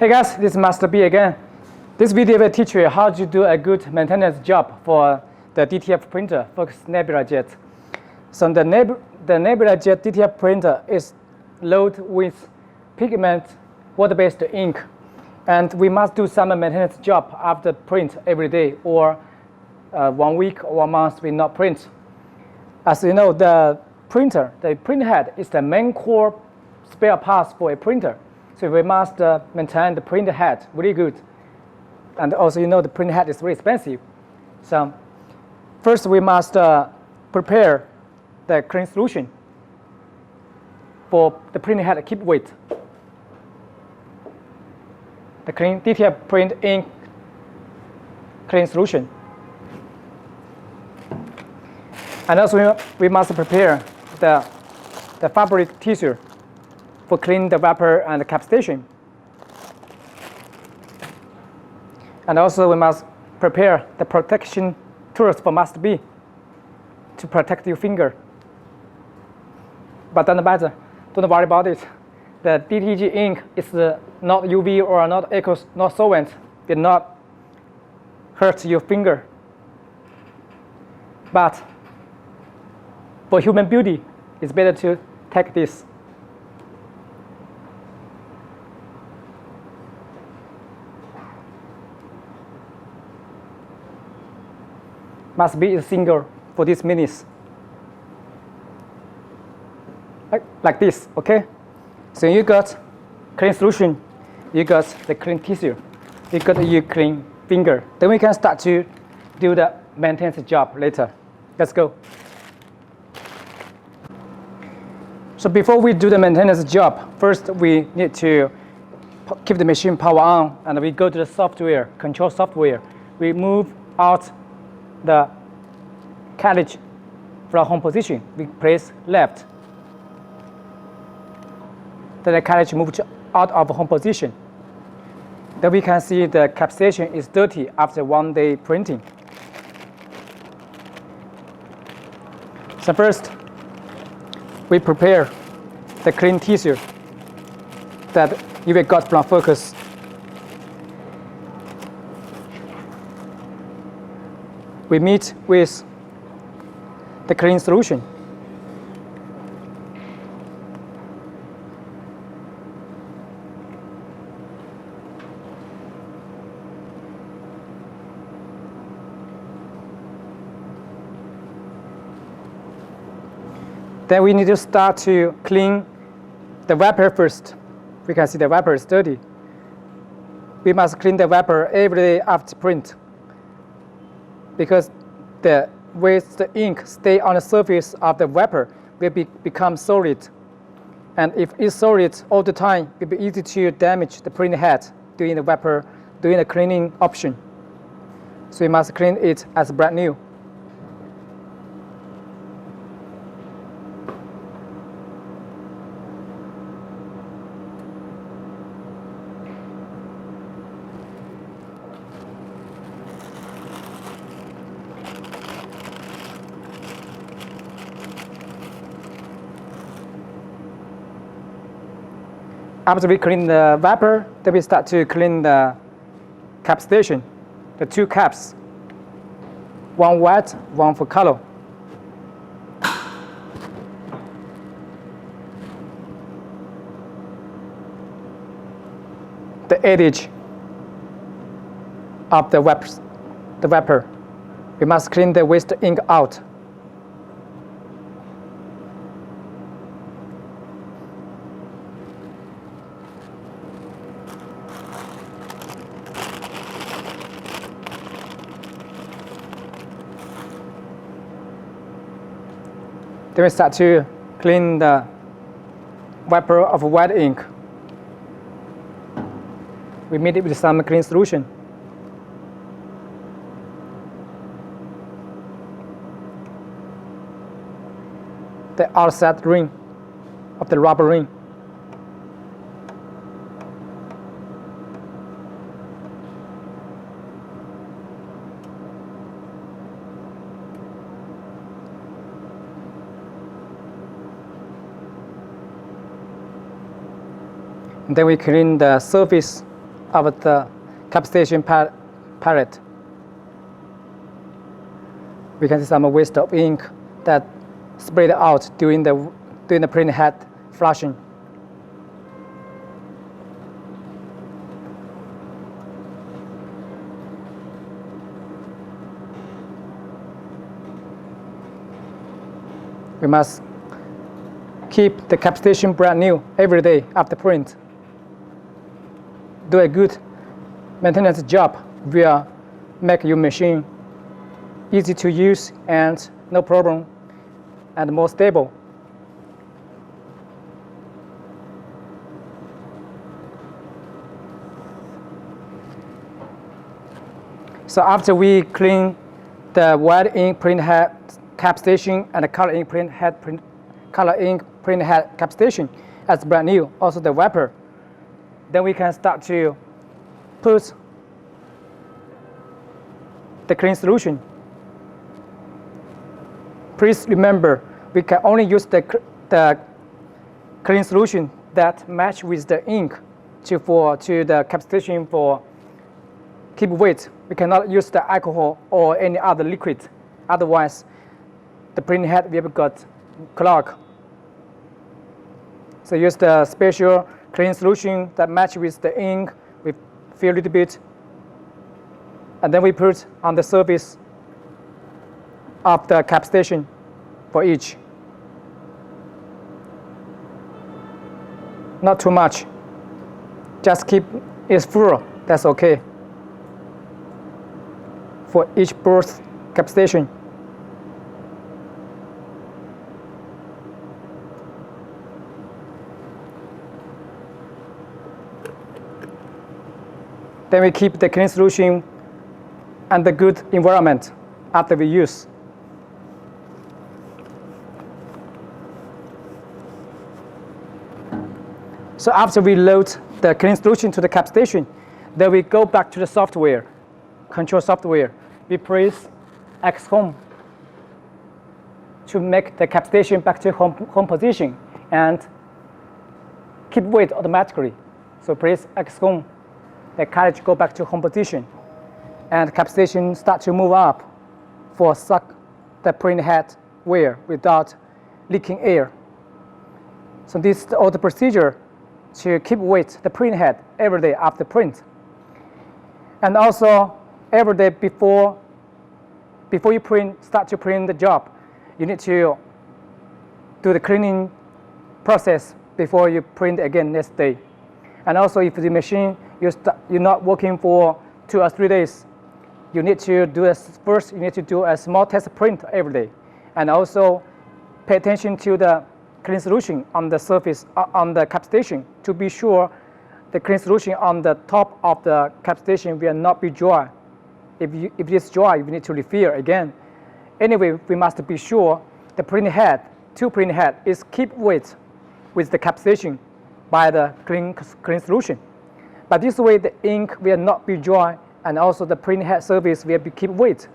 Hey guys, this is Master B again. This video will teach you how to do a good maintenance job for the DTF printer, Focus Nebula Jet. So the Nebula Jet DTF printer is loaded with pigment water-based ink, and we must do some maintenance job after print every day, or 1 week or 1 month we not print. As you know, the print head is the main core spare parts for a printer. So we must maintain the print head really good. And also, you know, the print head is very expensive. So first we must prepare the clean solution for the print head keep weight. The clean DTF print ink clean solution. And also we must prepare the fabric tissue for clean the wrapper and the cap station. And also we must prepare the protection tools for Master B to protect your finger. But doesn't matter, don't worry about it. The DTG ink is not UV or not aqueous, not solvent, will not hurt your finger. But for human beauty, it's better to take this. Must be a single for these minis. Like this, okay? So you got clean solution, you got the clean tissue, you got your clean finger. Then we can start to do the maintenance job later. Let's go. So before we do the maintenance job, first we need to keep the machine power on, and we go to the software, control software. We move out the carriage from home position. We press left. Then the carriage moves out of home position. Then we can see the cap station is dirty after 1 day printing. So first, we prepare the clean tissue that you will got from Focus. We meet with the clean solution. Then we need to start to clean the wrapper first. We can see the wrapper is dirty. We must clean the wrapper every day after print, because the with the ink stay on the surface of the wrapper will become solid. And if it's solid all the time, it will be easy to damage the print head during the wrapper, during the cleaning option. So we must clean it as brand new. After we clean the wrapper, then we start to clean the cap station, the 2 caps, one white, one for color. The edge of the wrapper. We must clean the waste ink out. Then we start to clean the wrapper of white ink. We mix it with some clean solution. The outside ring of the rubber ring. Then we clean the surface of the cap station palette. We can see some waste of ink that sprayed out during the print head flushing. We must keep the cap station brand new every day after print. Do a good maintenance job will make your machine easy to use and no problem and more stable. So after we clean the white ink print head cap station and the color ink print head cap station as brand new, also the wiper, then we can start to put the clean solution. Please remember, we can only use the clean solution that match with the ink to the cap station for keep weight. We cannot use the alcohol or any other liquid, otherwise the print head will got clog. So use the special clean solution that match with the ink. We fill a little bit, and then we put on the surface of the cap station for each. Not too much. Just keep it full. That's okay. For each birth cap station. Then we keep the clean solution and the good environment after we use. So after we load the clean solution to the cap station, then we go back to the software, control software. We press X home to make the cap station back to home position and keep weight automatically. So press X home. The cartridge go back to home position, and cap station start to move up for suck the print head wear without leaking air. So this is all the procedure to keep weight the print head every day after print. And also every day before you start to print the job, you need to do the cleaning process before you print again next day. And also if the machine you're not working for 2 or 3 days, you need to do a small test print every day, and also pay attention to the clean solution on the surface on the cap station to be sure the clean solution on the top of the cap station will not be dry. If it is dry, you need to refill again. Anyway, we must be sure the print head is keep weight with the cap station by the clean solution. But this way, the ink will not be dry, and also the print head surface will be keep weight.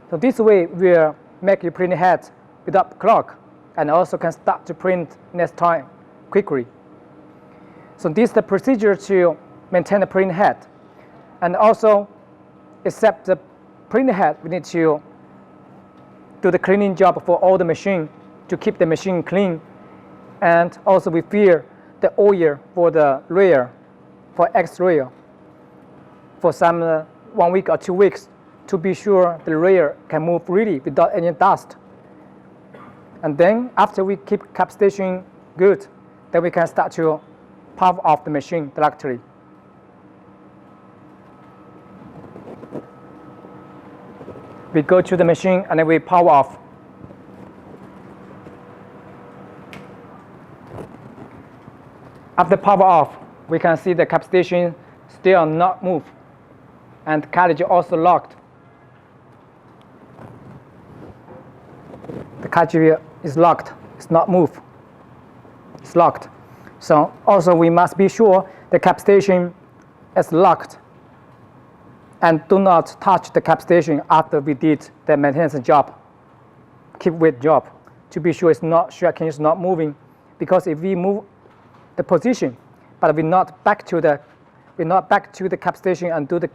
So this way will make your print head without clog, and also can start to print next time quickly. So this is the procedure to maintain the print head. And also, except the print head, we need to do the cleaning job for all the machine to keep the machine clean. And also we fill the oil for the rail, for X rail, for some 1 week or 2 weeks to be sure the rail can move freely without any dust. And then after we keep cap station good, then we can start to power off the machine directly. We go to the machine and then we power off. After power off, we can see the cap station still not move, and cartridge also locked. The cartridge is locked, it's not move, it's locked. So also we must be sure the cap station is locked, and do not touch the cap station after we did the maintenance job, keep weight job, to be sure it's not shaking, it's not moving, because if we move the position but we're not back to the will not back to the cap station and do the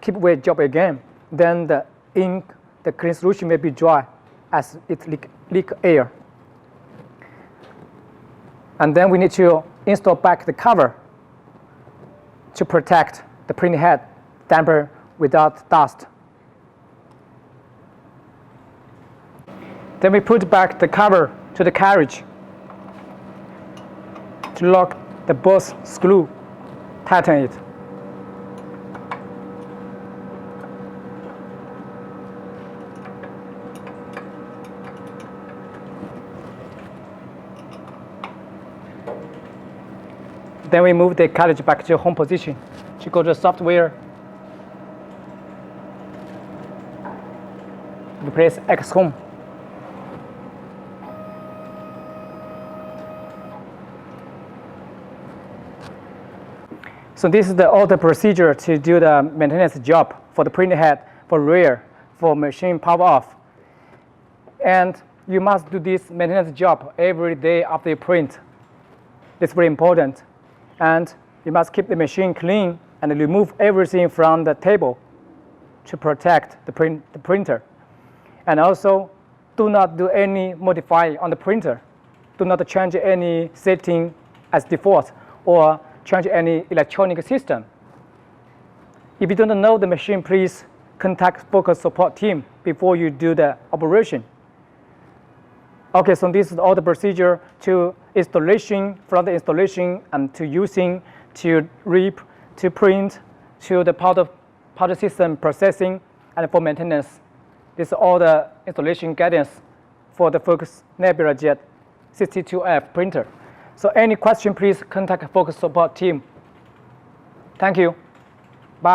keep weight job again. Then the ink, the clean solution may be dry as it leak air. And then we need to install back the cover to protect the printing head damper without dust. Then we put back the cover to the carriage to lock the both screw, tighten it. Then we move the carriage back to home position to go to the software. We press X home. So this is all the procedure to do the maintenance job for the printing head, for rear, for machine power off. And you must do this maintenance job every day after you print. It's very important. And you must keep the machine clean and remove everything from the table to protect the printer. And also, do not do any modify on the printer. Do not change any setting as default or change any electronic system. If you don't know the machine, please contact Focus support team before you do the operation. Okay, so this is all the procedure to installation, from the installation and to using, to rip, to print, to the powder system processing, and for maintenance. This is all the installation guidance for the Focus Nebula Jet 62F printer. So any question, please contact Focus support team. Thank you.